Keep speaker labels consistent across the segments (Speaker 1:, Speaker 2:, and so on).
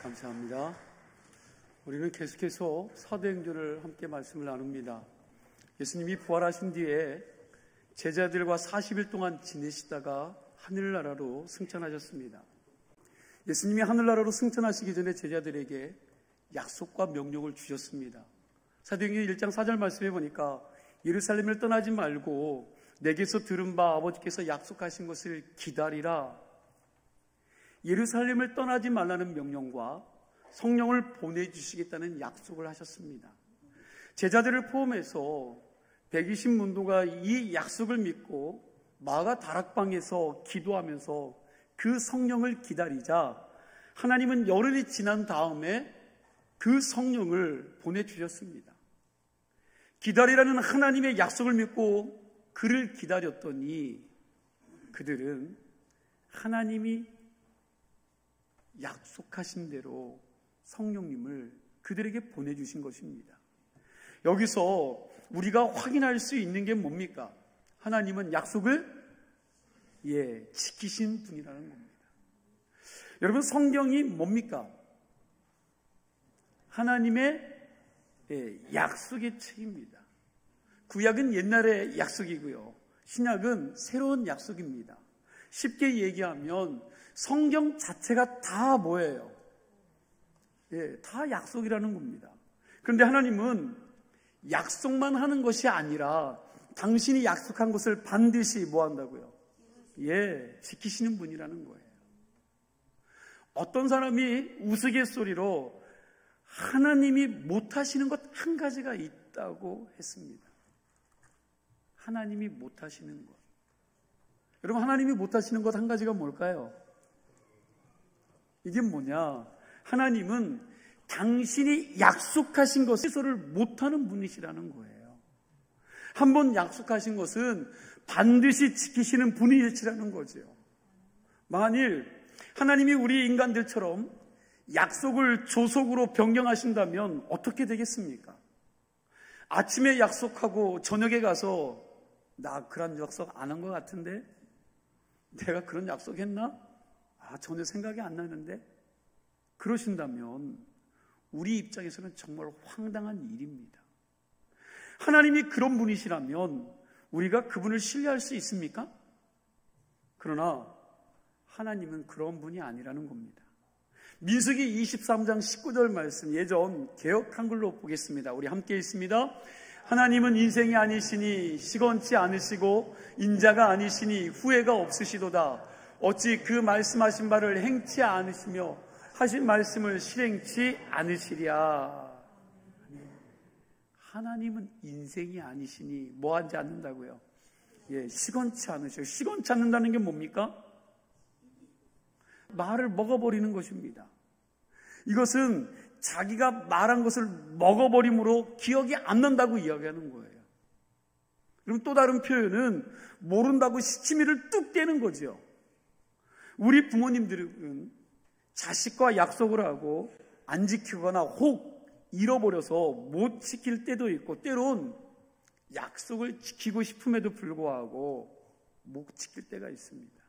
Speaker 1: 감사합니다. 우리는 계속해서 사도행전을 함께 말씀을 나눕니다. 예수님이 부활하신 뒤에 제자들과 40일 동안 지내시다가 하늘나라로 승천하셨습니다. 예수님이 하늘나라로 승천하시기 전에 제자들에게 약속과 명령을 주셨습니다. 사도행전 1장 4절 말씀해 보니까 예루살렘을 떠나지 말고 내게서 들은 바 아버지께서 약속하신 것을 기다리라. 예루살렘을 떠나지 말라는 명령과 성령을 보내주시겠다는 약속을 하셨습니다. 제자들을 포함해서 120문도가 이 약속을 믿고 마가 다락방에서 기도하면서 그 성령을 기다리자 하나님은 열흘이 지난 다음에 그 성령을 보내주셨습니다. 기다리라는 하나님의 약속을 믿고 그를 기다렸더니 그들은 하나님이 약속하신 대로 성령님을 그들에게 보내주신 것입니다. 여기서 우리가 확인할 수 있는 게 뭡니까? 하나님은 약속을 지키신 분이라는 겁니다. 여러분, 성경이 뭡니까? 하나님의 약속의 책입니다. 구약은 옛날의 약속이고요, 신약은 새로운 약속입니다. 쉽게 얘기하면 성경 자체가 다 뭐예요? 다 약속이라는 겁니다. 그런데 하나님은 약속만 하는 것이 아니라 당신이 약속한 것을 반드시 뭐 한다고요? 지키시는 분이라는 거예요. 어떤 사람이 우스갯소리로 하나님이 못하시는 것 한 가지가 있다고 했습니다. 하나님이 못하시는 것. 여러분, 하나님이 못하시는 것 한 가지가 뭘까요? 이게 뭐냐? 하나님은 당신이 약속하신 것을 못하는 분이시라는 거예요. 한번 약속하신 것은 반드시 지키시는 분이시라는 거죠. 만일 하나님이 우리 인간들처럼 약속을 조속으로 변경하신다면 어떻게 되겠습니까? 아침에 약속하고 저녁에 가서 나 그런 약속 안 한 것 같은데? 내가 그런 약속했나? 전혀 생각이 안 나는데? 그러신다면 우리 입장에서는 정말 황당한 일입니다. 하나님이 그런 분이시라면 우리가 그분을 신뢰할 수 있습니까? 그러나 하나님은 그런 분이 아니라는 겁니다. 민수기 23장 19절 말씀, 예전 개역 한글로 보겠습니다. 우리 함께 읽습니다. 하나님은 인생이 아니시니 시건치 않으시고 인자가 아니시니 후회가 없으시도다. 어찌 그 말씀하신 바를 행치 않으시며 하신 말씀을 실행치 않으시랴. 하나님은 인생이 아니시니 뭐하지 않는다고요? 시건치 않으셔요. 시건치 않는다는 게 뭡니까? 말을 먹어버리는 것입니다. 이것은 자기가 말한 것을 먹어버림으로 기억이 안 난다고 이야기하는 거예요. 그럼 또 다른 표현은 모른다고 시치미를 뚝 떼는 거죠. 우리 부모님들은 자식과 약속을 하고 안 지키거나 혹 잃어버려서 못 지킬 때도 있고, 때론 약속을 지키고 싶음에도 불구하고 못 지킬 때가 있습니다.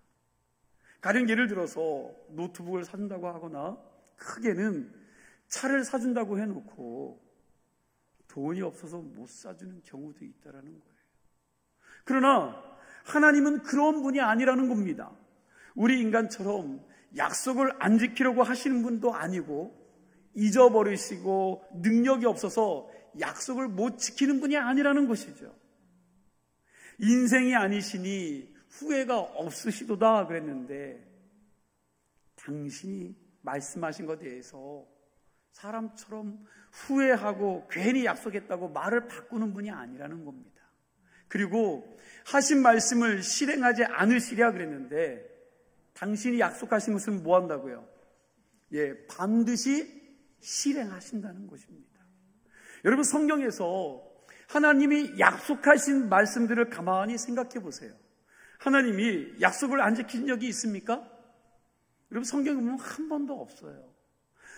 Speaker 1: 가령 예를 들어서 노트북을 사준다고 하거나 크게는 차를 사준다고 해놓고 돈이 없어서 못 사주는 경우도 있다라는 거예요. 그러나 하나님은 그런 분이 아니라는 겁니다. 우리 인간처럼 약속을 안 지키려고 하시는 분도 아니고 잊어버리시고 능력이 없어서 약속을 못 지키는 분이 아니라는 것이죠. 인생이 아니시니 후회가 없으시도다 그랬는데, 당신이 말씀하신 것에 대해서 사람처럼 후회하고 괜히 약속했다고 말을 바꾸는 분이 아니라는 겁니다. 그리고 하신 말씀을 실행하지 않으시랴 그랬는데, 당신이 약속하신 것은 뭐 한다고요? 반드시 실행하신다는 것입니다. 여러분, 성경에서 하나님이 약속하신 말씀들을 가만히 생각해 보세요. 하나님이 약속을 안 지킨 적이 있습니까? 여러분, 성경에 보면 한 번도 없어요.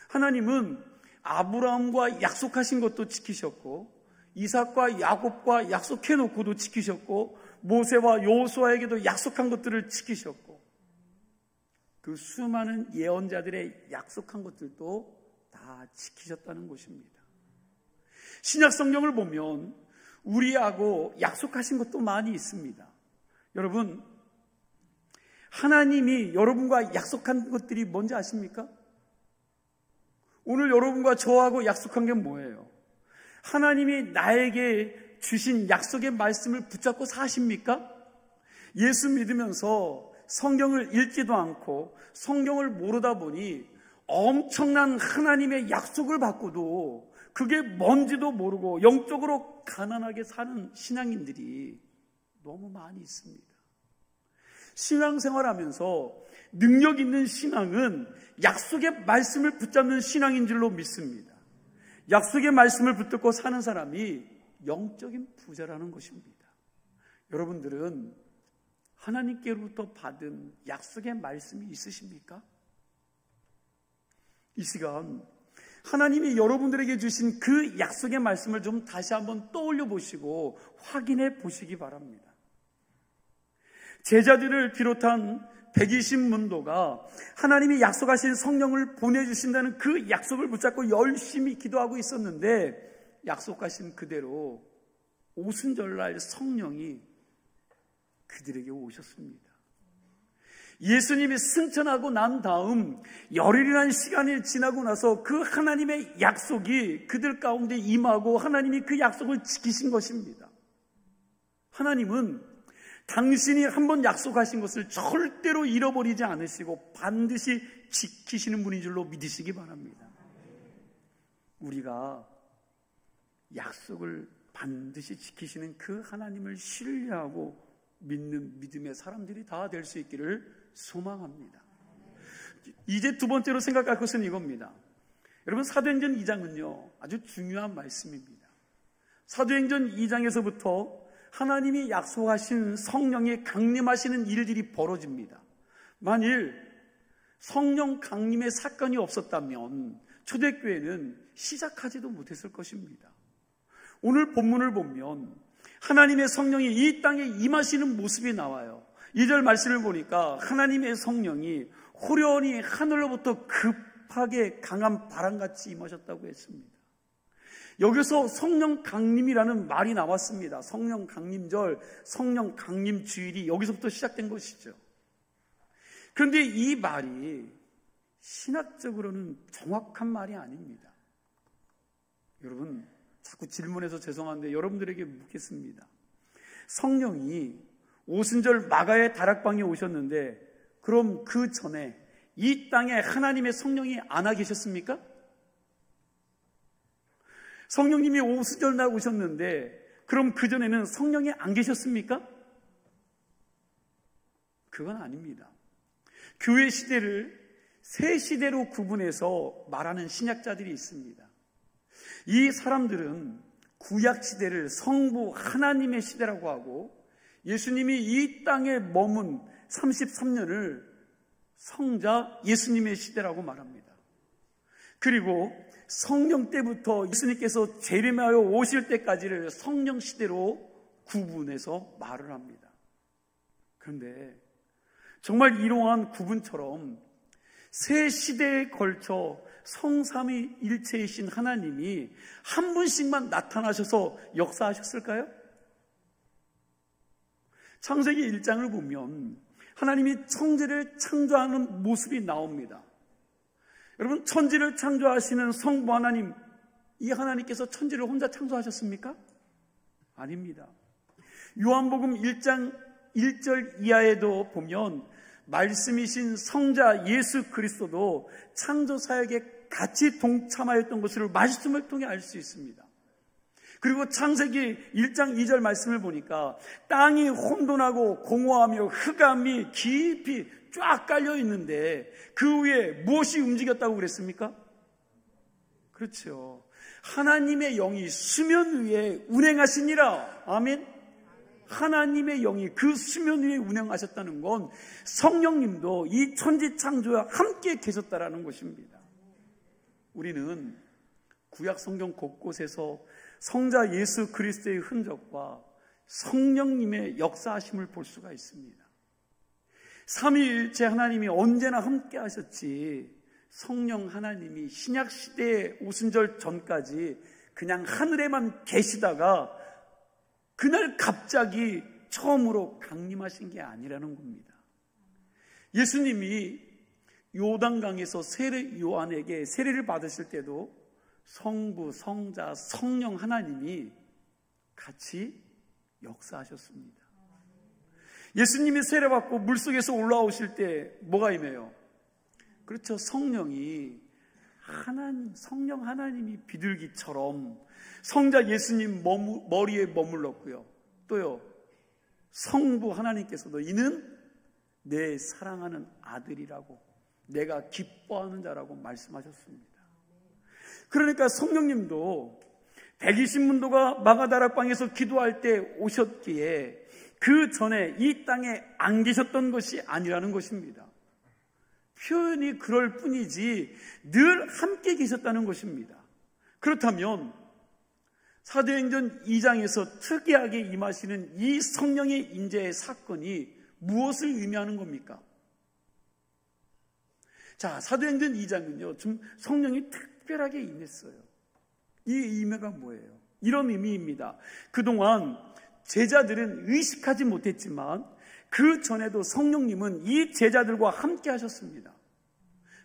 Speaker 1: 하나님은 아브라함과 약속하신 것도 지키셨고, 이삭과 야곱과 약속해 놓고도 지키셨고, 모세와 여호수아에게도 약속한 것들을 지키셨고, 그 수많은 예언자들의 약속한 것들도 다 지키셨다는 것입니다. 신약 성경을 보면 우리하고 약속하신 것도 많이 있습니다. 여러분, 하나님이 여러분과 약속한 것들이 뭔지 아십니까? 오늘 여러분과 저하고 약속한 게 뭐예요? 하나님이 나에게 주신 약속의 말씀을 붙잡고 사십니까? 예수 믿으면서 성경을 읽지도 않고 성경을 모르다 보니 엄청난 하나님의 약속을 받고도 그게 뭔지도 모르고 영적으로 가난하게 사는 신앙인들이 너무 많이 있습니다. 신앙생활하면서 능력 있는 신앙은 약속의 말씀을 붙잡는 신앙인 줄로 믿습니다. 약속의 말씀을 붙들고 사는 사람이 영적인 부자라는 것입니다. 여러분들은 하나님께로부터 받은 약속의 말씀이 있으십니까? 이 시간 하나님이 여러분들에게 주신 그 약속의 말씀을 좀 다시 한번 떠올려 보시고 확인해 보시기 바랍니다. 제자들을 비롯한 120문도가 하나님이 약속하신 성령을 보내주신다는 그 약속을 붙잡고 열심히 기도하고 있었는데 약속하신 그대로 오순절날 성령이 그들에게 오셨습니다. 예수님이 승천하고 난 다음 열흘이라는 시간이 지나고 나서 그 하나님의 약속이 그들 가운데 임하고 하나님이 그 약속을 지키신 것입니다. 하나님은 당신이 한번 약속하신 것을 절대로 잃어버리지 않으시고 반드시 지키시는 분인 줄로 믿으시기 바랍니다. 우리가 약속을 반드시 지키시는 그 하나님을 신뢰하고 믿는 믿음의 사람들이 다 될 수 있기를 소망합니다. 이제 두 번째로 생각할 것은 이겁니다. 여러분, 사도행전 2장은요 아주 중요한 말씀입니다. 사도행전 2장에서부터 하나님이 약속하신 성령이 강림하시는 일들이 벌어집니다. 만일 성령 강림의 사건이 없었다면 초대교회는 시작하지도 못했을 것입니다. 오늘 본문을 보면 하나님의 성령이 이 땅에 임하시는 모습이 나와요. 2절 말씀을 보니까 하나님의 성령이 호련히 하늘로부터 급하게 강한 바람같이 임하셨다고 했습니다. 여기서 성령 강림이라는 말이 나왔습니다. 성령 강림절, 성령 강림 주일이 여기서부터 시작된 것이죠. 그런데 이 말이 신학적으로는 정확한 말이 아닙니다. 여러분, 자꾸 질문해서 죄송한데 여러분들에게 묻겠습니다. 성령이 오순절 마가의 다락방에 오셨는데 그럼 그 전에 이 땅에 하나님의 성령이 안 와 계셨습니까? 성령님이 오순절 날 오셨는데 그럼 그전에는 성령이 안 계셨습니까? 그건 아닙니다. 교회 시대를 세 시대로 구분해서 말하는 신약자들이 있습니다. 이 사람들은 구약 시대를 성부 하나님의 시대라고 하고 예수님이 이 땅에 머문 33년을 성자 예수님의 시대라고 말합니다. 그리고 성령 때부터 예수님께서 재림하여 오실 때까지를 성령 시대로 구분해서 말을 합니다. 그런데 정말 이러한 구분처럼 세 시대에 걸쳐 성삼위일체이신 하나님이 한 분씩만 나타나셔서 역사하셨을까요? 창세기 1장을 보면 하나님이 천지를 창조하는 모습이 나옵니다. 여러분, 천지를 창조하시는 성부 하나님, 이 하나님께서 천지를 혼자 창조하셨습니까? 아닙니다. 요한복음 1장 1절 이하에도 보면 말씀이신 성자 예수 그리스도도 창조 사역에 같이 동참하였던 것을 말씀을 통해 알 수 있습니다. 그리고 창세기 1장 2절 말씀을 보니까 땅이 혼돈하고 공허하며 흑암이 깊이 쫙 깔려 있는데 그 위에 무엇이 움직였다고 그랬습니까? 그렇죠. 하나님의 영이 수면 위에 운행하시니라. 아멘. 하나님의 영이 그 수면 위에 운행하셨다는 건 성령님도 이 천지 창조와 함께 계셨다라는 것입니다. 우리는 구약 성경 곳곳에서 성자 예수 그리스도의 흔적과 성령님의 역사하심을 볼 수가 있습니다. 삼위일체 하나님이 언제나 함께 하셨지, 성령 하나님이 신약시대의 오순절 전까지 그냥 하늘에만 계시다가 그날 갑자기 처음으로 강림하신 게 아니라는 겁니다. 예수님이 요단강에서 요한에게 세례를 받으실 때도 성부, 성자, 성령 하나님이 같이 역사하셨습니다. 예수님이 세례받고 물속에서 올라오실 때 뭐가 임해요? 그렇죠. 성령이 성령 하나님이 비둘기처럼 성자 예수님 머리에 머물렀고요. 또요, 성부 하나님께서도 이는 내 사랑하는 아들이라고, 내가 기뻐하는 자라고 말씀하셨습니다. 그러니까 성령님도 120문도가 마가다락방에서 기도할 때 오셨기에 그 전에 이 땅에 안 계셨던 것이 아니라는 것입니다. 표현이 그럴 뿐이지 늘 함께 계셨다는 것입니다. 그렇다면 사도행전 2장에서 특이하게 임하시는 이 성령의 임재의 사건이 무엇을 의미하는 겁니까? 자, 사도행전 2장은요, 좀 성령이 특별하게 임했어요. 이 의미가 뭐예요? 이런 의미입니다. 그동안 제자들은 의식하지 못했지만 그 전에도 성령님은 이 제자들과 함께 하셨습니다.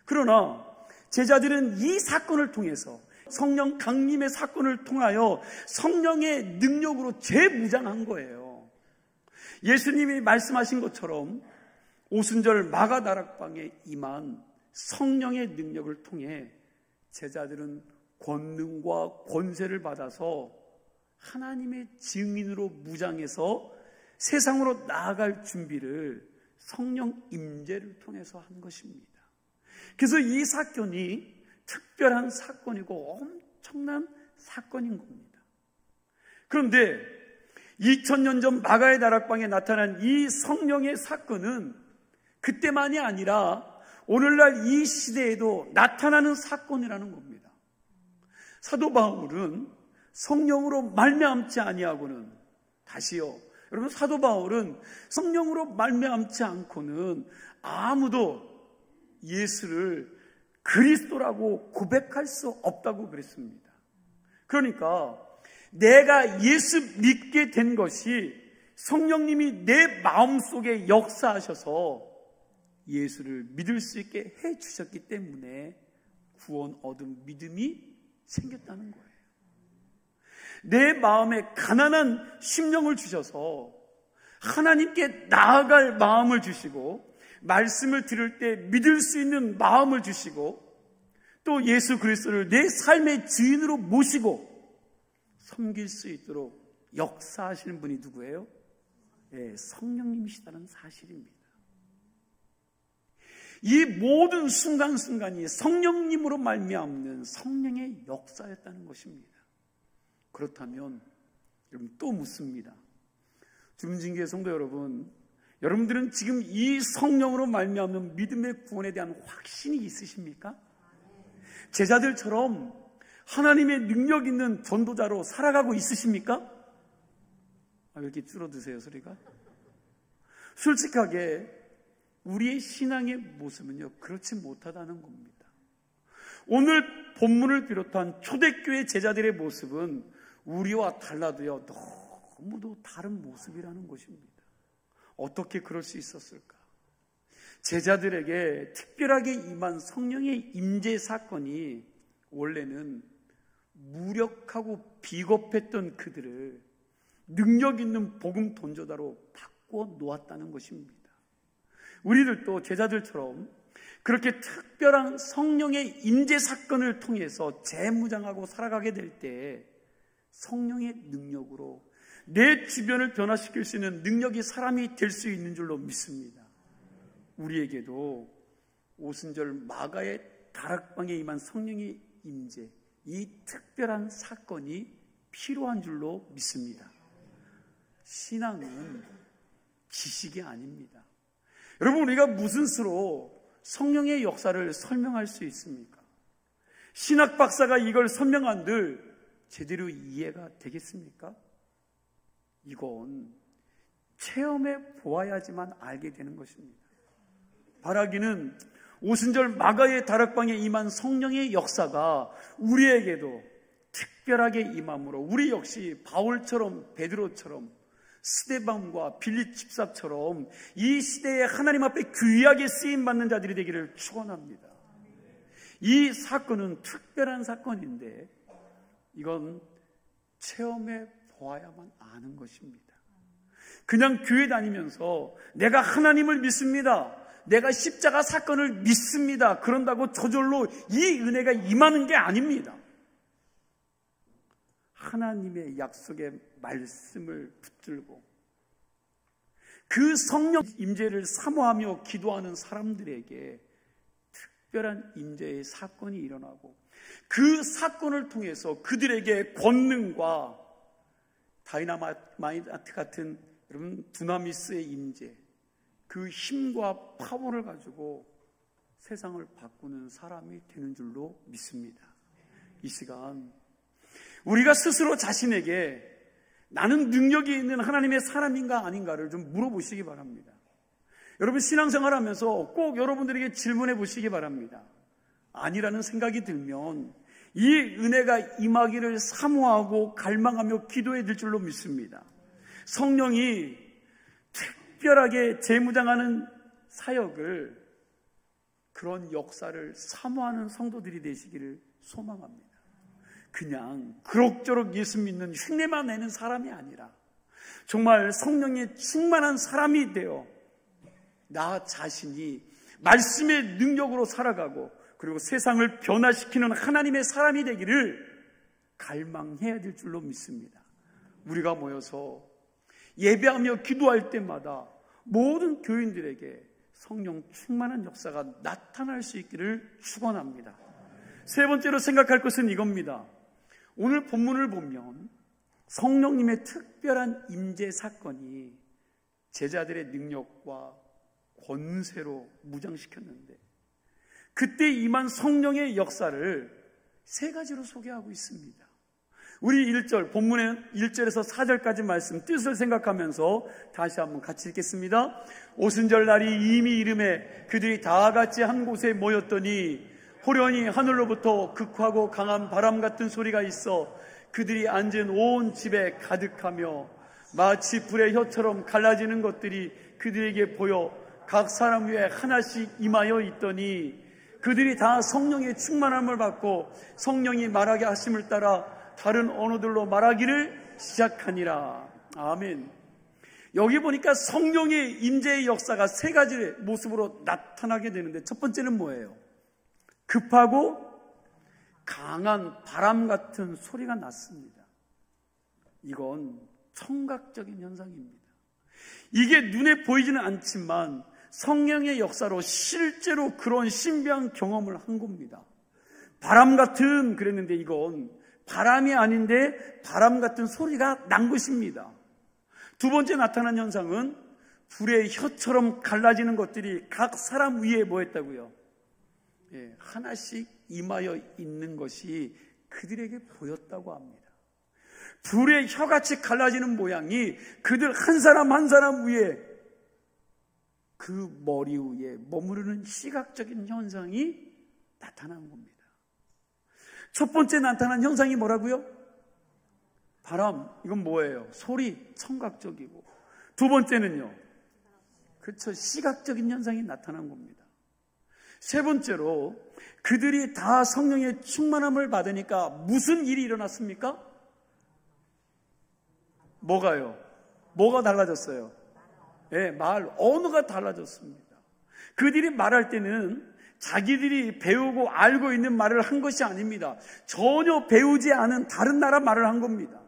Speaker 1: 그러나 제자들은 이 사건을 통해서, 성령 강림의 사건을 통하여 성령의 능력으로 재무장한 거예요. 예수님이 말씀하신 것처럼 오순절 마가다락방에 임한 성령의 능력을 통해 제자들은 권능과 권세를 받아서 하나님의 증인으로 무장해서 세상으로 나아갈 준비를 성령 임재를 통해서 한 것입니다. 그래서 이 사건이 특별한 사건이고 엄청난 사건인 겁니다. 그런데 2000년 전 마가의 다락방에 나타난 이 성령의 사건은 그때만이 아니라 오늘날 이 시대에도 나타나는 사건이라는 겁니다. 사도 바울은 성령으로 말미암지 아니하고는, 다시요, 여러분, 사도 바울은 성령으로 말미암지 않고는 아무도 예수를 그리스도라고 고백할 수 없다고 그랬습니다. 그러니까 내가 예수 믿게 된 것이 성령님이 내 마음속에 역사하셔서 예수를 믿을 수 있게 해주셨기 때문에 구원 얻은 믿음이 생겼다는 거예요. 내 마음에 가난한 심령을 주셔서 하나님께 나아갈 마음을 주시고, 말씀을 들을 때 믿을 수 있는 마음을 주시고, 또 예수 그리스도를 내 삶의 주인으로 모시고 섬길 수 있도록 역사하시는 분이 누구예요? 네, 성령님이시다는 사실입니다. 이 모든 순간순간이 성령님으로 말미암는 성령의 역사였다는 것입니다. 그렇다면 여러분, 또 묻습니다. 주문진교회 성도 여러분, 여러분들은 지금 이 성령으로 말미암는 믿음의 구원에 대한 확신이 있으십니까? 제자들처럼 하나님의 능력 있는 전도자로 살아가고 있으십니까? 왜 이렇게 줄어드세요, 소리가? 솔직하게 우리의 신앙의 모습은요, 그렇지 못하다는 겁니다. 오늘 본문을 비롯한 초대교회 제자들의 모습은 우리와 달라도요, 너무도 다른 모습이라는 것입니다. 어떻게 그럴 수 있었을까? 제자들에게 특별하게 임한 성령의 임재 사건이 원래는 무력하고 비겁했던 그들을 능력 있는 복음 don조자로 바꾸어 놓았다는 것입니다. 우리들도 제자들처럼 그렇게 특별한 성령의 임재 사건을 통해서 재무장하고 살아가게 될 때 성령의 능력으로 내 주변을 변화시킬 수 있는 능력이 사람이 될 수 있는 줄로 믿습니다. 우리에게도 오순절 마가의 다락방에 임한 성령의 임재, 이 특별한 사건이 필요한 줄로 믿습니다. 신앙은 지식이 아닙니다. 여러분, 우리가 무슨 수로 성령의 역사를 설명할 수 있습니까? 신학 박사가 이걸 설명한들 제대로 이해가 되겠습니까? 이건 체험해 보아야지만 알게 되는 것입니다. 바라기는 오순절 마가의 다락방에 임한 성령의 역사가 우리에게도 특별하게 임함으로 우리 역시 바울처럼 베드로처럼 스데반과 빌립 집사처럼 이 시대에 하나님 앞에 귀하게 쓰임받는 자들이 되기를 축원합니다. 이 사건은 특별한 사건인데 이건 체험해 보아야만 아는 것입니다. 그냥 교회 다니면서 내가 하나님을 믿습니다, 내가 십자가 사건을 믿습니다, 그런다고 저절로 이 은혜가 임하는 게 아닙니다. 하나님의 약속의 말씀을 붙들고 그 성령 임재를 사모하며 기도하는 사람들에게 특별한 임재의 사건이 일어나고 그 사건을 통해서 그들에게 권능과 다이나마이트 같은 여러분 두나미스의 임재, 그 힘과 파워를 가지고 세상을 바꾸는 사람이 되는 줄로 믿습니다. 이 시간 우리가 스스로 자신에게 나는 능력이 있는 하나님의 사람인가 아닌가를 좀 물어보시기 바랍니다. 여러분 신앙생활하면서 꼭 여러분들에게 질문해 보시기 바랍니다. 아니라는 생각이 들면 이 은혜가 임하기를 사모하고 갈망하며 기도해야 될 줄로 믿습니다. 성령이 특별하게 재무장하는 사역을, 그런 역사를 사모하는 성도들이 되시기를 소망합니다. 그냥 그럭저럭 예수 믿는 흉내만 내는 사람이 아니라 정말 성령에 충만한 사람이 되어 나 자신이 말씀의 능력으로 살아가고 그리고 세상을 변화시키는 하나님의 사람이 되기를 갈망해야 될 줄로 믿습니다. 우리가 모여서 예배하며 기도할 때마다 모든 교인들에게 성령 충만한 역사가 나타날 수 있기를 축원합니다. 세 번째로 생각할 것은 이겁니다. 오늘 본문을 보면 성령님의 특별한 임재 사건이 제자들의 능력과 권세로 무장시켰는데 그때 임한 성령의 역사를 세 가지로 소개하고 있습니다. 우리 1절, 본문의 1절에서 4절까지 말씀 뜻을 생각하면서 다시 한번 같이 읽겠습니다. 오순절 날이 이미 이름에 그들이 다 같이 한 곳에 모였더니 호련히 하늘로부터 극하고 강한 바람 같은 소리가 있어 그들이 앉은 온 집에 가득하며 마치 불의 혀처럼 갈라지는 것들이 그들에게 보여 각 사람 위에 하나씩 임하여 있더니 그들이 다 성령의 충만함을 받고 성령이 말하게 하심을 따라 다른 언어들로 말하기를 시작하니라. 아멘. 여기 보니까 성령의 임재의 역사가 세 가지의 모습으로 나타나게 되는데 첫 번째는 뭐예요? 급하고 강한 바람 같은 소리가 났습니다. 이건 청각적인 현상입니다. 이게 눈에 보이지는 않지만 성령의 역사로 실제로 그런 신비한 경험을 한 겁니다. 바람 같은 그랬는데 이건 바람이 아닌데 바람 같은 소리가 난 것입니다. 두 번째 나타난 현상은 불의 혀처럼 갈라지는 것들이 각 사람 위에 뭐 했다고요? 하나씩 임하여 있는 것이 그들에게 보였다고 합니다. 불의 혀같이 갈라지는 모양이 그들 한 사람 한 사람 위에 그 머리 위에 머무르는 시각적인 현상이 나타난 겁니다. 첫 번째 나타난 현상이 뭐라고요? 바람, 이건 뭐예요? 소리, 청각적이고. 두 번째는요, 그렇죠, 시각적인 현상이 나타난 겁니다. 세 번째로 그들이 다 성령의 충만함을 받으니까 무슨 일이 일어났습니까? 뭐가요? 뭐가 달라졌어요? 언어가 달라졌습니다. 그들이 말할 때는 자기들이 배우고 알고 있는 말을 한 것이 아닙니다. 전혀 배우지 않은 다른 나라 말을 한 겁니다.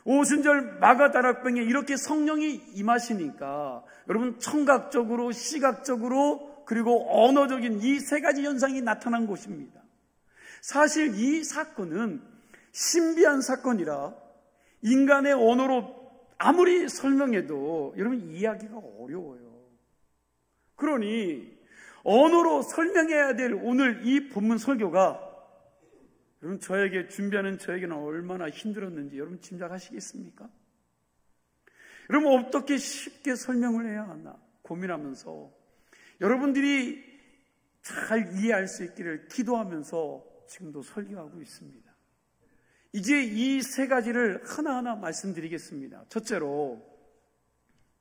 Speaker 1: 오순절 마가다락방에 이렇게 성령이 임하시니까 여러분 청각적으로, 시각적으로, 그리고 언어적인 이 세 가지 현상이 나타난 것입니다. 사실 이 사건은 신비한 사건이라 인간의 언어로 아무리 설명해도 여러분 이해하기가 어려워요. 그러니 언어로 설명해야 될 오늘 이 본문 설교가 여러분 준비하는 저에게는 얼마나 힘들었는지 여러분 짐작하시겠습니까? 여러분 어떻게 쉽게 설명을 해야 하나 고민하면서 여러분들이 잘 이해할 수 있기를 기도하면서 지금도 설교하고 있습니다. 이제 이 세 가지를 하나하나 말씀드리겠습니다. 첫째로,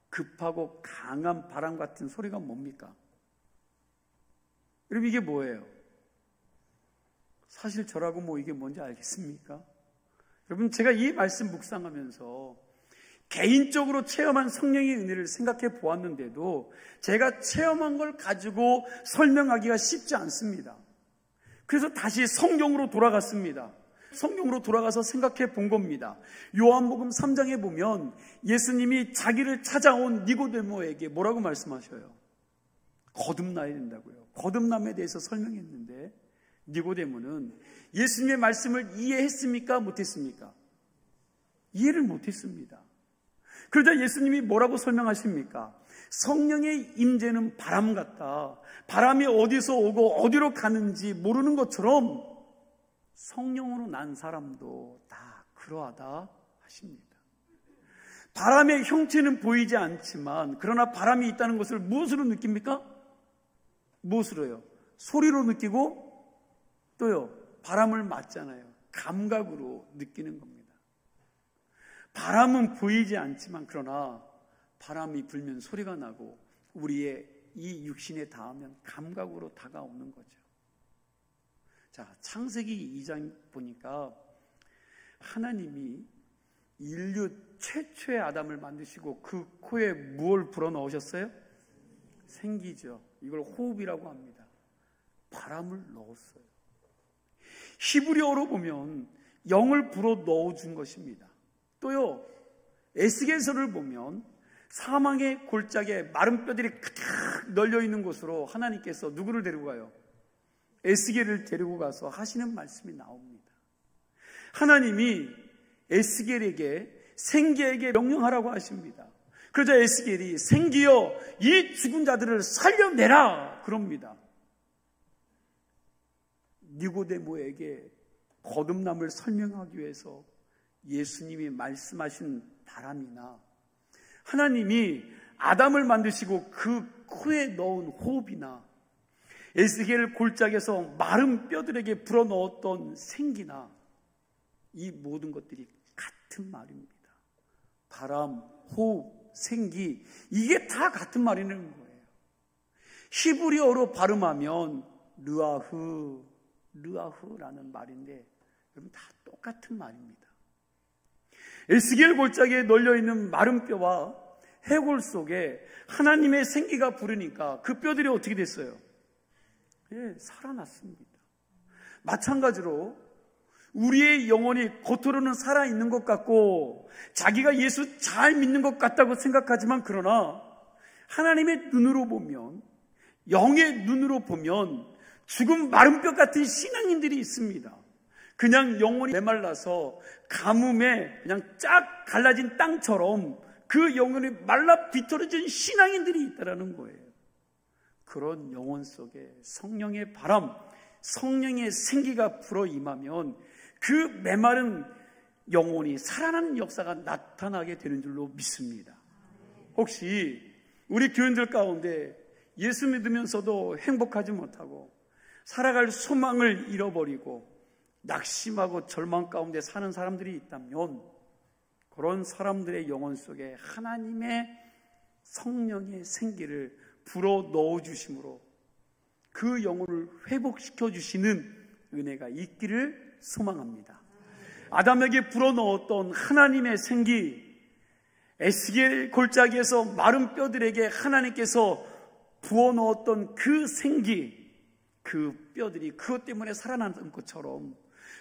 Speaker 1: 급하고 강한 바람 같은 소리가 뭡니까? 여러분, 이게 뭐예요? 사실 저라고 뭐 이게 뭔지 알겠습니까? 여러분, 제가 이 말씀 묵상하면서 개인적으로 체험한 성령의 은혜를 생각해 보았는데도 제가 체험한 걸 가지고 설명하기가 쉽지 않습니다. 그래서 다시 성경으로 돌아갔습니다. 성경으로 돌아가서 생각해 본 겁니다. 요한복음 3장에 보면 예수님이 자기를 찾아온 니고데모에게 뭐라고 말씀하셔요? 거듭나야 된다고요. 거듭남에 대해서 설명했는데 니고데모는 예수님의 말씀을 이해했습니까? 못했습니까? 이해를 못했습니다. 그러자 예수님이 뭐라고 설명하십니까? 성령의 임재는 바람 같다. 바람이 어디서 오고 어디로 가는지 모르는 것처럼 성령으로 난 사람도 다 그러하다 하십니다. 바람의 형체는 보이지 않지만 그러나 바람이 있다는 것을 무엇으로 느낍니까? 무엇으로요? 소리로 느끼고 또요, 바람을 맞잖아요. 감각으로 느끼는 겁니다. 바람은 보이지 않지만 그러나 바람이 불면 소리가 나고 우리의 이 육신에 닿으면 감각으로 다가오는 거죠. 자, 창세기 2장 보니까 하나님이 인류 최초의 아담을 만드시고 그 코에 무엇을 불어넣으셨어요? 생기죠. 이걸 호흡이라고 합니다. 바람을 넣었어요. 히브리어로 보면 영을 불어 넣어준 것입니다. 또요, 에스겔서를 보면 사망의 골짜기에 마른 뼈들이 가득 널려있는 곳으로 하나님께서 누구를 데리고 가요? 에스겔을 데리고 가서 하시는 말씀이 나옵니다. 하나님이 에스겔에게 생기에게 명령하라고 하십니다. 그러자 에스겔이 생기여 이 죽은 자들을 살려내라 그럽니다. 니고데모에게 거듭남을 설명하기 위해서 예수님이 말씀하신 바람이나 하나님이 아담을 만드시고 그 코에 넣은 호흡이나 에스겔 골짜기에서 마른 뼈들에게 불어넣었던 생기나 이 모든 것들이 같은 말입니다. 바람, 호흡, 생기 이게 다 같은 말이라는 거예요. 히브리어로 발음하면 르아흐라는 말인데 여러분 다 똑같은 말입니다. 에스겔 골짜기에 널려있는 마른 뼈와 해골 속에 하나님의 생기가 부르니까 그 뼈들이 어떻게 됐어요? 살아났습니다. 마찬가지로 우리의 영혼이 겉으로는 살아있는 것 같고 자기가 예수 잘 믿는 것 같다고 생각하지만 그러나 하나님의 눈으로 보면 영의 눈으로 보면 죽은 마른 뼈 같은 신앙인들이 있습니다. 그냥 영혼이 메말라서 가뭄에 그냥 쫙 갈라진 땅처럼 그 영혼이 말라 비틀어진 신앙인들이 있다는 거예요. 그런 영혼 속에 성령의 바람, 성령의 생기가 불어 임하면 그 메마른 영혼이 살아나는 역사가 나타나게 되는 줄로 믿습니다. 혹시 우리 교인들 가운데 예수 믿으면서도 행복하지 못하고 살아갈 소망을 잃어버리고 낙심하고 절망 가운데 사는 사람들이 있다면 그런 사람들의 영혼 속에 하나님의 성령의 생기를 불어 넣어주심으로 그 영혼을 회복시켜 주시는 은혜가 있기를 소망합니다. 아담에게 불어 넣었던 하나님의 생기, 에스겔 골짜기에서 마른 뼈들에게 하나님께서 부어 넣었던 그 생기, 그 뼈들이 그것 때문에 살아나는 것처럼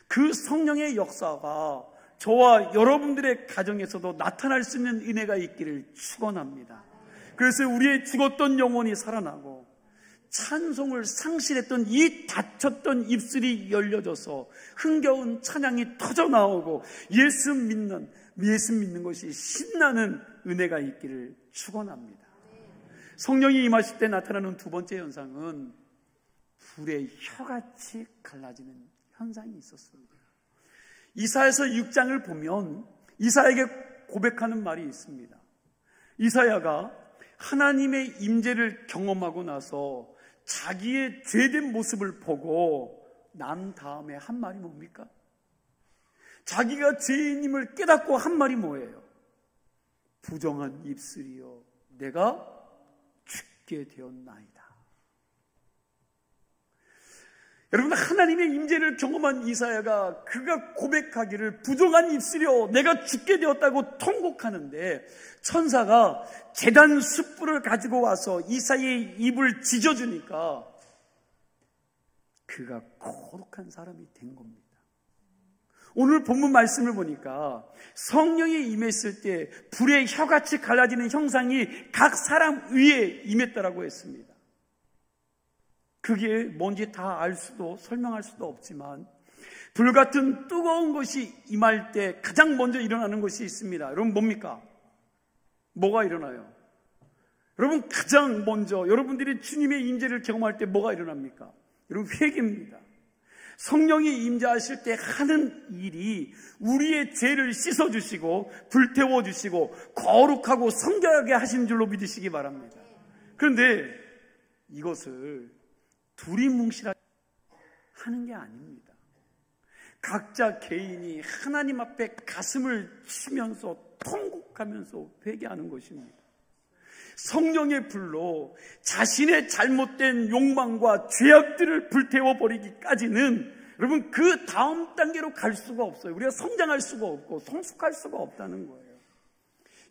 Speaker 1: 그 성령의 역사가 저와 여러분들의 가정에서도 나타날 수 있는 은혜가 있기를 축원합니다. 그래서 우리의 죽었던 영혼이 살아나고 찬송을 상실했던 이 닫혔던 입술이 열려져서 흥겨운 찬양이 터져나오고 예수 믿는 것이 신나는 은혜가 있기를 축원합니다. 성령이 임하실 때 나타나는 두 번째 현상은 불의 혀같이 갈라지는 현상이 있었습니다. 이사야서 6장을 보면 이사야에게 고백하는 말이 있습니다. 이사야가 하나님의 임재를 경험하고 나서 자기의 죄된 모습을 보고 난 다음에 한 말이 뭡니까? 자기가 죄인임을 깨닫고 한 말이 뭐예요? 부정한 입술이여 내가 죽게 되었나이다. 여러분, 하나님의 임재를 경험한 이사야가 그가 고백하기를 부정한 입술이여 내가 죽게 되었다고 통곡하는데, 천사가 제단 숯불을 가지고 와서 이사야의 입을 지져주니까 그가 거룩한 사람이 된 겁니다. 오늘 본문 말씀을 보니까 성령이 임했을 때 불의 혀같이 갈라지는 형상이 각 사람 위에 임했다라고 했습니다. 그게 뭔지 다 알 수도 설명할 수도 없지만 불같은 뜨거운 것이 임할 때 가장 먼저 일어나는 것이 있습니다. 여러분 뭡니까? 뭐가 일어나요? 여러분 가장 먼저 여러분들이 주님의 임재를 경험할 때 뭐가 일어납니까? 여러분 회개입니다. 성령이 임재하실 때 하는 일이 우리의 죄를 씻어주시고 불태워주시고 거룩하고 성결하게 하신 줄로 믿으시기 바랍니다. 그런데 이것을 두리뭉실하게 하는 게 아닙니다. 각자 개인이 하나님 앞에 가슴을 치면서 통곡하면서 회개하는 것입니다. 성령의 불로 자신의 잘못된 욕망과 죄악들을 불태워버리기까지는 여러분 그 다음 단계로 갈 수가 없어요. 우리가 성장할 수가 없고 성숙할 수가 없다는 거예요.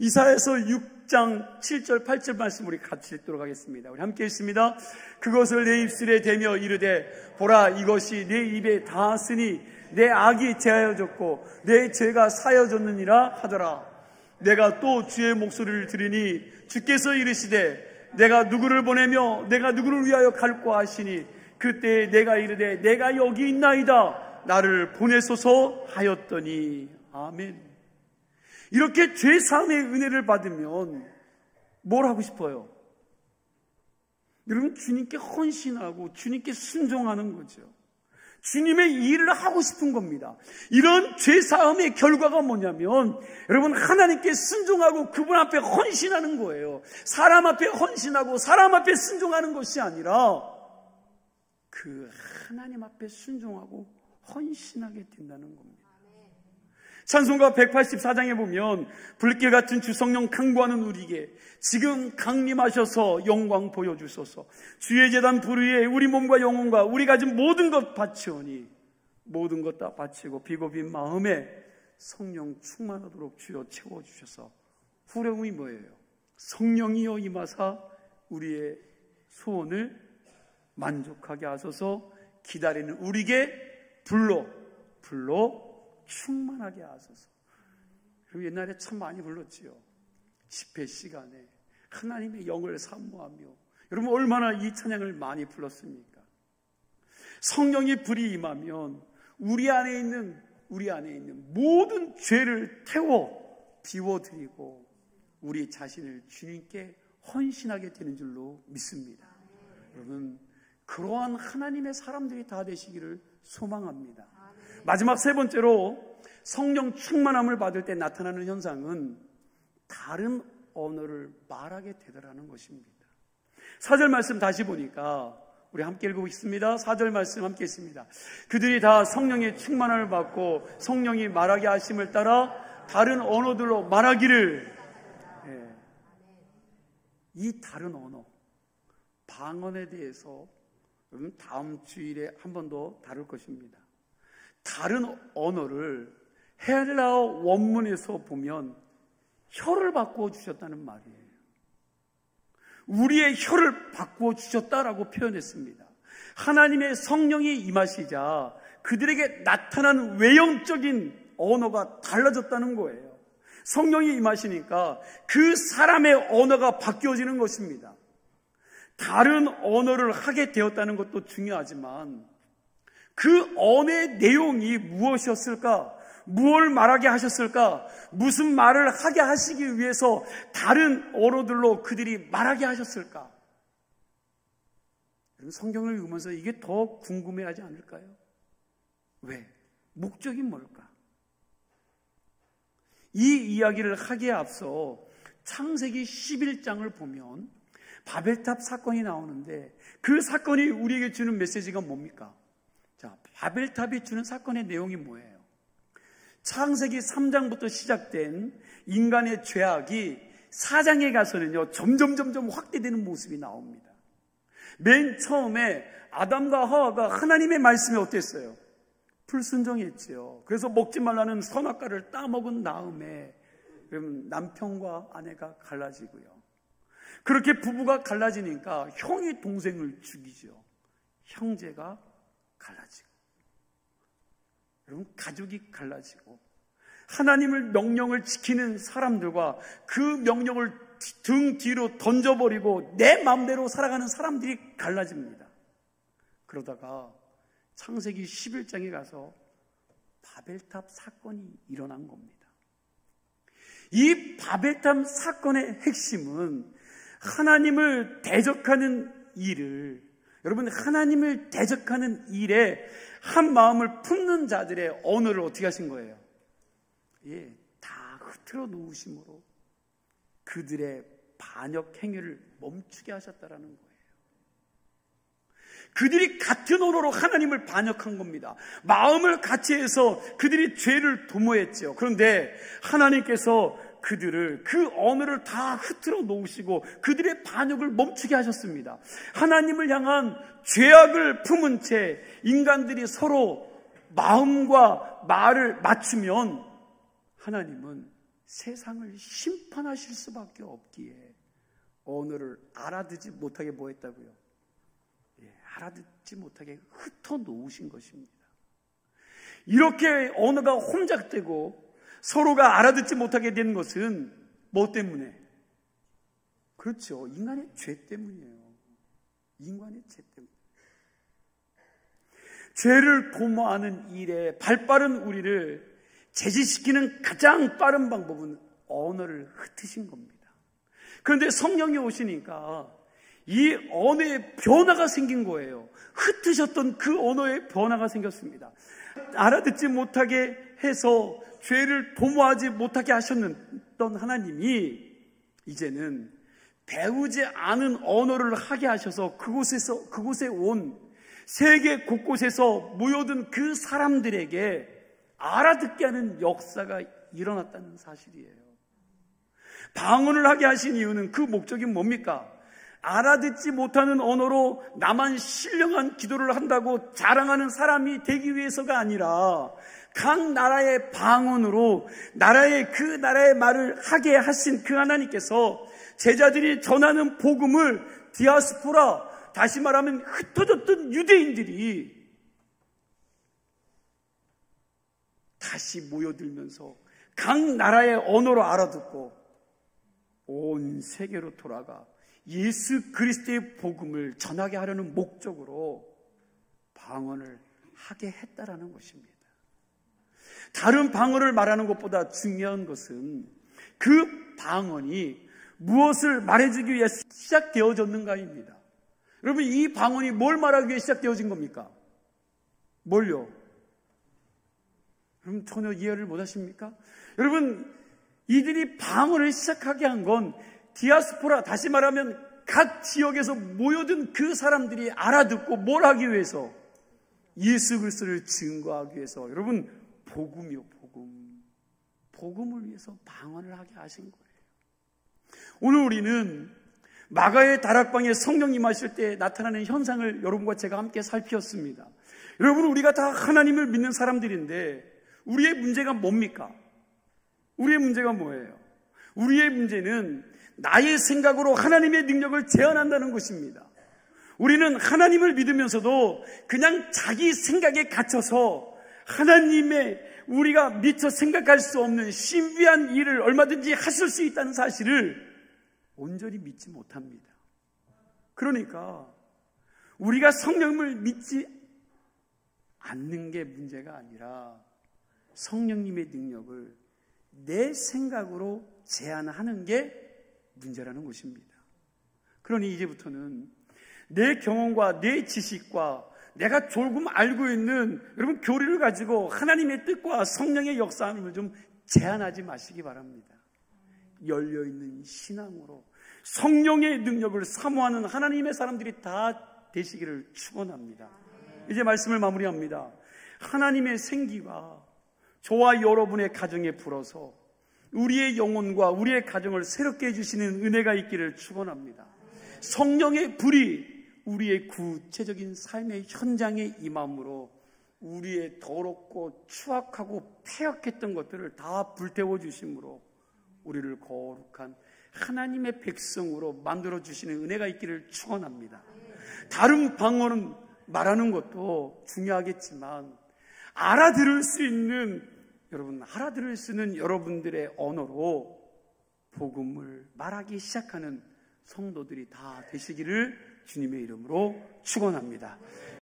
Speaker 1: 이사야서 6장 7절 8절 말씀 우리 같이 읽도록 하겠습니다. 우리 함께 읽습니다. 그것을 내 입술에 대며 이르되 보라 이것이 내 입에 닿았으니 내 악이 제하여졌고 내 죄가 사여졌느니라 하더라. 내가 또 주의 목소리를 들으니 주께서 이르시되 내가 누구를 보내며 내가 누구를 위하여 갈까 하시니 그때 내가 이르되 내가 여기 있나이다 나를 보내소서 하였더니 아멘. 이렇게 죄사함의 은혜를 받으면 뭘 하고 싶어요? 여러분 주님께 헌신하고 주님께 순종하는 거죠. 주님의 일을 하고 싶은 겁니다. 이런 죄사함의 결과가 뭐냐면 여러분 하나님께 순종하고 그분 앞에 헌신하는 거예요. 사람 앞에 헌신하고 사람 앞에 순종하는 것이 아니라 그 하나님 앞에 순종하고 헌신하게 된다는 겁니다. 찬송가 184장에 보면 불길 같은 주 성령 강구하는 우리에게 지금 강림하셔서 영광 보여주소서. 주의 제단 불 위에 우리 몸과 영혼과 우리 가진 모든 것 바치오니 모든 것 다 바치고 비고빈 마음에 성령 충만하도록 주여 채워주셔서. 후렴이 뭐예요? 성령이여 임하사 우리의 소원을 만족하게 하소서. 기다리는 우리에게 불로 충만하게 하소서. 그리고 옛날에 참 많이 불렀지요. 집회 시간에 하나님의 영을 사모하며. 여러분 얼마나 이 찬양을 많이 불렀습니까? 성령의 불이 임하면 우리 안에 있는 모든 죄를 태워 비워드리고 우리 자신을 주님께 헌신하게 되는 줄로 믿습니다. 여러분 그러한 하나님의 사람들이 다 되시기를 소망합니다. 마지막 세 번째로 성령 충만함을 받을 때 나타나는 현상은 다른 언어를 말하게 되더라는 것입니다. 4절 말씀 다시 보니까 우리 함께 읽어보겠습니다. 4절 말씀 함께 읽습니다. 그들이 다 성령의 충만함을 받고 성령이 말하게 하심을 따라 다른 언어들로 말하기를. 이 다른 언어, 방언에 대해서 다음 주일에 한 번 더 다룰 것입니다. 다른 언어를 헬라어 원문에서 보면 혀를 바꾸어 주셨다는 말이에요. 우리의 혀를 바꾸어 주셨다라고 표현했습니다. 하나님의 성령이 임하시자 그들에게 나타난 외형적인 언어가 달라졌다는 거예요. 성령이 임하시니까 그 사람의 언어가 바뀌어지는 것입니다. 다른 언어를 하게 되었다는 것도 중요하지만 그 언어의 내용이 무엇이었을까? 무엇을 말하게 하셨을까? 무슨 말을 하게 하시기 위해서 다른 언어들로 그들이 말하게 하셨을까? 성경을 읽으면서 이게 더 궁금해하지 않을까요? 왜? 목적이 뭘까? 이 이야기를 하기에 앞서 창세기 11장을 보면 바벨탑 사건이 나오는데 그 사건이 우리에게 주는 메시지가 뭡니까? 자, 바벨탑이 주는 사건의 내용이 뭐예요? 창세기 3장부터 시작된 인간의 죄악이 4장에 가서는요, 점점 확대되는 모습이 나옵니다. 맨 처음에 아담과 하와가 하나님의 말씀에 어땠어요? 불순종했지요. 그래서 먹지 말라는 선악과를 따먹은 다음에 남편과 아내가 갈라지고요. 그렇게 부부가 갈라지니까 형이 동생을 죽이죠. 형제가 갈라지고, 여러분, 가족이 갈라지고, 하나님을 명령을 지키는 사람들과 그 명령을 등 뒤로 던져버리고 내 마음대로 살아가는 사람들이 갈라집니다. 그러다가 창세기 11장에 가서 바벨탑 사건이 일어난 겁니다. 이 바벨탑 사건의 핵심은 하나님을 대적하는 일을, 여러분, 하나님을 대적하는 일에 한 마음을 품는 자들의 언어를 어떻게 하신 거예요? 예, 다 흐트러 놓으심으로 그들의 반역 행위를 멈추게 하셨다라는 거예요. 그들이 같은 언어로 하나님을 반역한 겁니다. 마음을 같이 해서 그들이 죄를 도모했죠. 그런데 하나님께서 그들을, 그 언어를 다 흐트러 놓으시고 그들의 반역을 멈추게 하셨습니다. 하나님을 향한 죄악을 품은 채 인간들이 서로 마음과 말을 맞추면 하나님은 세상을 심판하실 수밖에 없기에 언어를 알아듣지 못하게 뭐 했다고요? 알아듣지 못하게 흩어 놓으신 것입니다. 이렇게 언어가 혼잡되고 서로가 알아듣지 못하게 된 것은 뭐 때문에? 그렇죠. 인간의 죄 때문이에요. 인간의 죄 때문에. 죄를 도모하는 일에 발빠른 우리를 제지시키는 가장 빠른 방법은 언어를 흩으신 겁니다. 그런데 성령이 오시니까 이 언어의 변화가 생긴 거예요. 흩으셨던 그 언어의 변화가 생겼습니다. 알아듣지 못하게 해서 죄를 도모하지 못하게 하셨던 하나님이 이제는 배우지 않은 언어를 하게 하셔서 그곳에 온 세계 곳곳에서 모여든 그 사람들에게 알아듣게 하는 역사가 일어났다는 사실이에요. 방언을 하게 하신 이유는 그 목적이 뭡니까? 알아듣지 못하는 언어로 나만 신령한 기도를 한다고 자랑하는 사람이 되기 위해서가 아니라 각 나라의 방언으로 그 나라의 말을 하게 하신 그 하나님께서 제자들이 전하는 복음을 디아스포라, 다시 말하면 흩어졌던 유대인들이 다시 모여들면서 각 나라의 언어로 알아듣고 온 세계로 돌아가 예수 그리스도의 복음을 전하게 하려는 목적으로 방언을 하게 했다라는 것입니다. 다른 방언을 말하는 것보다 중요한 것은 그 방언이 무엇을 말해주기 위해 시작되어졌는가입니다. 여러분, 이 방언이 뭘 말하기 위해 시작되어진 겁니까? 뭘요? 여러분, 전혀 이해를 못하십니까? 여러분, 이들이 방언을 시작하게 한 건 디아스포라, 다시 말하면 각 지역에서 모여든 그 사람들이 알아듣고 뭘 하기 위해서? 예수 그리스도를 증거하기 위해서. 여러분, 복음이요, 복음. 복음을 위해서 방언을 하게 하신 거예요. 오늘 우리는 마가의 다락방에 성령 임하실 때 나타나는 현상을 여러분과 제가 함께 살피었습니다. 여러분, 우리가 다 하나님을 믿는 사람들인데 우리의 문제가 뭡니까? 우리의 문제가 뭐예요? 우리의 문제는 나의 생각으로 하나님의 능력을 제한한다는 것입니다. 우리는 하나님을 믿으면서도 그냥 자기 생각에 갇혀서 하나님의 우리가 미처 생각할 수 없는 신비한 일을 얼마든지 하실 수 있다는 사실을 온전히 믿지 못합니다. 그러니까 우리가 성령을 믿지 않는 게 문제가 아니라 성령님의 능력을 내 생각으로 제한하는 게 문제라는 것입니다. 그러니 이제부터는 내 경험과 내 지식과 내가 조금 알고 있는 여러분 교리를 가지고 하나님의 뜻과 성령의 역사함을 좀 제한하지 마시기 바랍니다. 열려있는 신앙으로 성령의 능력을 사모하는 하나님의 사람들이 다 되시기를 축원합니다. 이제 말씀을 마무리합니다. 하나님의 생기가 저와 여러분의 가정에 불어서 우리의 영혼과 우리의 가정을 새롭게 해주시는 은혜가 있기를 축원합니다. 성령의 불이 우리의 구체적인 삶의 현장에 임함으로 우리의 더럽고 추악하고 폐역했던 것들을 다 불태워 주심으로 우리를 거룩한 하나님의 백성으로 만들어 주시는 은혜가 있기를 축원합니다. 다른 방언은 말하는 것도 중요하겠지만 알아들을 수 있는 여러분들의 언어로 복음을 말하기 시작하는 성도들이 다 되시기를 주님의 이름으로 축원합니다.